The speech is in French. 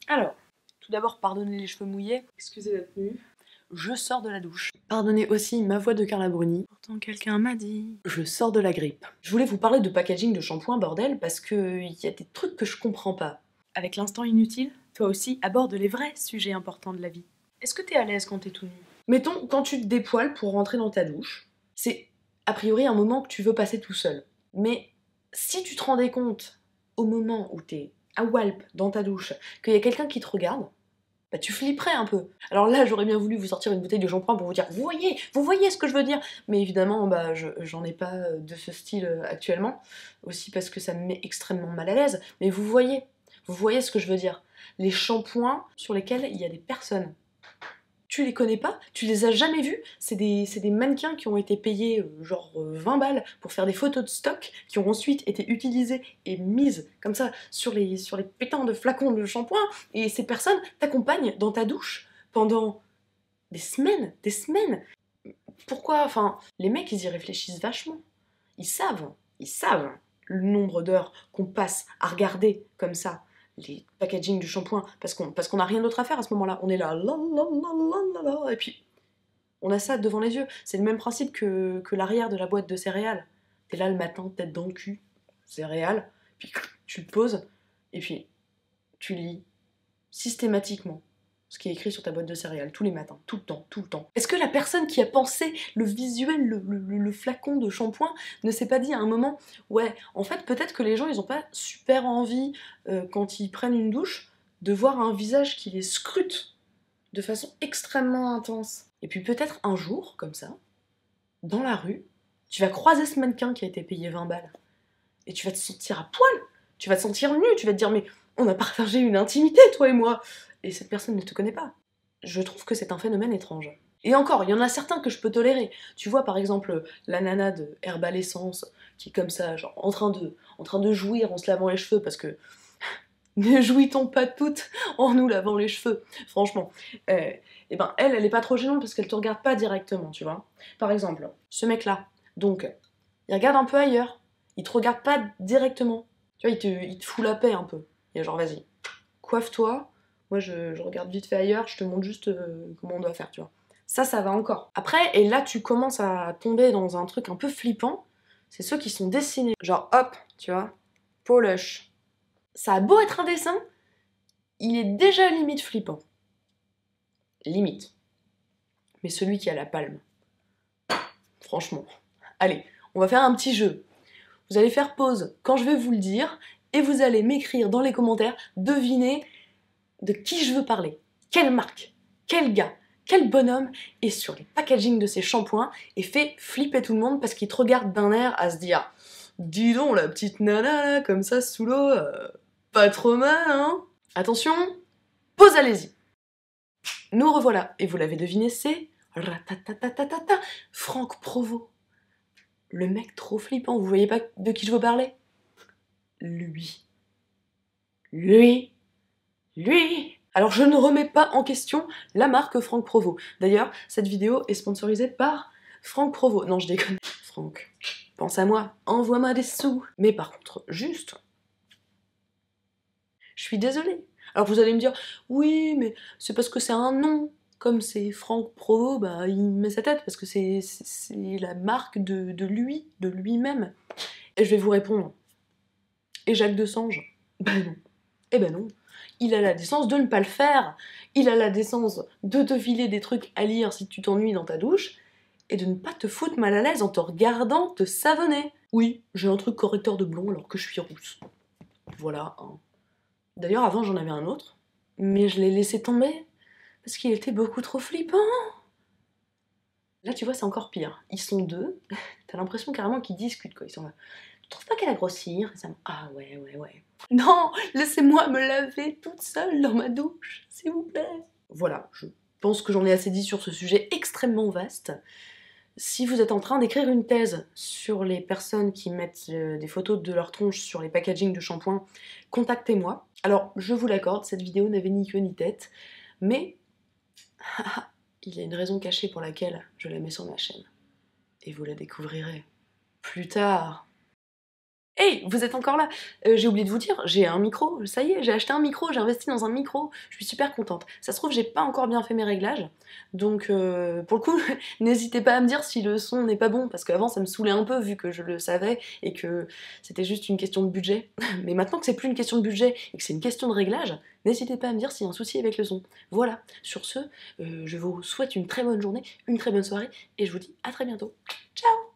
Alors, tout d'abord, pardonnez les cheveux mouillés. Excusez la tenue. Je sors de la douche. Pardonnez aussi ma voix de Carla Bruni. Pourtant, quelqu'un m'a dit... Je sors de la grippe. Je voulais vous parler de packaging de shampoing, bordel, parce que y a des trucs que je comprends pas. Avec l'instant inutile, toi aussi aborde les vrais sujets importants de la vie. Est-ce que t'es à l'aise quand t'es tout nu? Mettons, quand tu te dépoiles pour rentrer dans ta douche, c'est a priori un moment que tu veux passer tout seul. Mais si tu te rendais compte, au moment où t'es à Walp dans ta douche, qu'il y a quelqu'un qui te regarde, bah tu flipperais un peu. Alors là, j'aurais bien voulu vous sortir une bouteille de shampoing pour vous dire, vous voyez ce que je veux dire. Mais évidemment, bah j'en ai pas de ce style actuellement, aussi parce que ça me met extrêmement mal à l'aise. Mais vous voyez ce que je veux dire. Les shampoings sur lesquels il y a des personnes. Tu les connais pas, tu les as jamais vus, c'est des mannequins qui ont été payés genre 20 balles pour faire des photos de stock, qui ont ensuite été utilisées et mises comme ça sur les putains de flacons de shampoing, et ces personnes t'accompagnent dans ta douche pendant des semaines, des semaines. Pourquoi? Enfin, les mecs ils y réfléchissent vachement. Ils savent le nombre d'heures qu'on passe à regarder comme ça les packaging du shampoing, parce qu'on n'a rien d'autre à faire à ce moment-là. On est là, et puis on a ça devant les yeux. C'est le même principe que l'arrière de la boîte de céréales. T'es là le matin, tête dans le cul, céréales, puis tu le poses, et puis tu lis systématiquement ce qui est écrit sur ta boîte de céréales, tous les matins, tout le temps, tout le temps. Est-ce que la personne qui a pensé le visuel, le flacon de shampoing, ne s'est pas dit à un moment, ouais, en fait, peut-être que les gens, ils ont pas super envie, quand ils prennent une douche, de voir un visage qui les scrute de façon extrêmement intense. Et puis peut-être un jour, comme ça, dans la rue, tu vas croiser ce mannequin qui a été payé 20 balles, et tu vas te sentir à poil, tu vas te sentir nu, tu vas te dire, mais on a partagé une intimité, toi et moi, et cette personne ne te connaît pas. Je trouve que c'est un phénomène étrange. Et encore, il y en a certains que je peux tolérer. Tu vois, par exemple, la nana de Herbal Essence, qui est comme ça, genre, en train de jouir en se lavant les cheveux, parce que ne jouit-on pas toutes en nous lavant les cheveux, franchement. Et ben, elle est pas trop gênante parce qu'elle te regarde pas directement, tu vois. Par exemple, ce mec-là, donc, il regarde un peu ailleurs, il te regarde pas directement. Tu vois, il te fout la paix un peu. Il est genre, vas-y, coiffe-toi, moi je regarde vite fait ailleurs, je te montre juste comment on doit faire, tu vois. Ça va encore. Après, et là tu commences à tomber dans un truc un peu flippant, c'est ceux qui sont dessinés. Genre, hop, tu vois, polish. Ça a beau être un dessin, il est déjà limite flippant. Limite. Mais celui qui a la palme. Franchement. Allez, on va faire un petit jeu. Vous allez faire pause quand je vais vous le dire, et vous allez m'écrire dans les commentaires, deviner de qui je veux parler, quelle marque, quel gars, quel bonhomme est sur les packaging de ces shampoings et fait flipper tout le monde parce qu'il te regarde d'un air à se dire dis donc la petite nana là, comme ça sous l'eau, pas trop mal hein. Attention, pause, allez-y. Nous revoilà, et vous l'avez deviné, c'est ratatatatata, Franck Provost. Le mec trop flippant, vous voyez pas de qui je veux parler? Lui. Lui. Lui. Alors je ne remets pas en question la marque Franck Provost. D'ailleurs, cette vidéo est sponsorisée par Franck Provost. Non, je déconne. Franck, pense à moi, envoie-moi des sous. Mais par contre, juste, je suis désolée. Alors vous allez me dire, oui, mais c'est parce que c'est un nom. Comme c'est Franck Provost, bah il met sa tête parce que c'est la marque de lui, de lui-même. Et je vais vous répondre. Et Jacques Desange? Ben non. Eh ben non. Il a la décence de ne pas le faire. Il a la décence de te filer des trucs à lire si tu t'ennuies dans ta douche et de ne pas te foutre mal à l'aise en te regardant te savonner. Oui, j'ai un truc correcteur de blond alors que je suis rousse. Voilà. Hein. D'ailleurs, avant j'en avais un autre, mais je l'ai laissé tomber parce qu'il était beaucoup trop flippant. Là, tu vois, c'est encore pire. Ils sont deux, t'as l'impression carrément qu'ils discutent, quoi. Ils sont là. Tu trouves pas qu'elle a grossi récemment? Ah ouais. Non, laissez-moi me laver toute seule dans ma douche, s'il vous plaît. Voilà, je pense que j'en ai assez dit sur ce sujet extrêmement vaste. Si vous êtes en train d'écrire une thèse sur les personnes qui mettent des photos de leur tronche sur les packaging de shampoing, contactez-moi. Alors, je vous l'accorde, cette vidéo n'avait ni queue ni tête, mais il y a une raison cachée pour laquelle je la mets sur ma chaîne. Et vous la découvrirez plus tard. Hey, vous êtes encore là. J'ai oublié de vous dire, j'ai un micro, ça y est, j'ai acheté un micro, j'ai investi dans un micro, je suis super contente. Ça se trouve, j'ai pas encore bien fait mes réglages, donc pour le coup, n'hésitez pas à me dire si le son n'est pas bon, parce qu'avant ça me saoulait un peu vu que je le savais et que c'était juste une question de budget. Mais maintenant que c'est plus une question de budget et que c'est une question de réglage, n'hésitez pas à me dire s'il y a un souci avec le son. Voilà, sur ce, je vous souhaite une très bonne journée, une très bonne soirée, et je vous dis à très bientôt. Ciao!